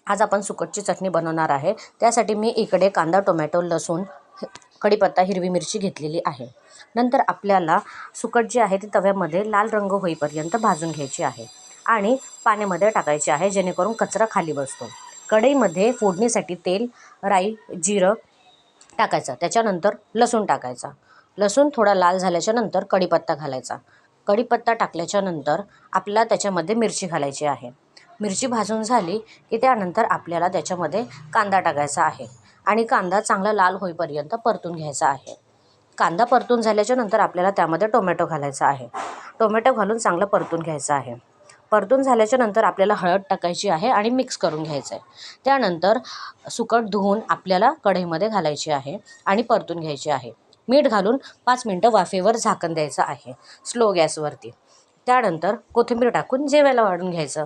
आज आपण सुकटची चटणी बनवणार आहे. त्यासाठी मी इकडे कांदा, टोमॅटो, लसूण, कढीपत्ता, हिरवी मिरची घेतलेली आहे. नंतर आपल्याला सुकट जी आहे ती तव्यामध्ये लाल रंग होईपर्यंत भाजून घ्यायची आहे आणि पाण्यामध्ये टाकायची आहे, जेणेकरून कचरा खाली बसतो. कढईमध्ये फोडणीसाठी तेल, राई, जिरं टाकायचं. त्याच्यानंतर लसूण टाकायचा. लसूण थोडा लाल झाल्याच्या नंतर कढीपत्ता घालायचा. कढीपत्ता टाकल्याच्यानंतर आपल्याला त्याच्यामध्ये मिरची घालायची आहे. मिरची भाजून झाली की त्यानंतर आपल्याला त्याच्यामध्ये कांदा टाकायचा आहे आणि कांदा चांगला लाल होईपर्यंत परतून घ्यायचा आहे. कांदा परतून झाल्याच्या नंतर आपल्याला त्यामध्ये टोमॅटो घालायचा आहे. टोमॅटो घालून चांगलं परतून घ्यायचं आहे. परतून झाल्याच्या नंतर आपल्याला हळद टाकायची आहे आणि मिक्स करून घ्यायचं आहे. त्यानंतर सुकट धुवून आपल्याला कढईमध्ये घालायची आहे आणि परतून घ्यायची आहे. मीठ घालून 5 मिनटं वाफेवर झाकण द्यायचं आहे स्लो गॅसवरती. त्यानंतर कोथिंबीर टाकून जेवायला वाढून घ्यायचं.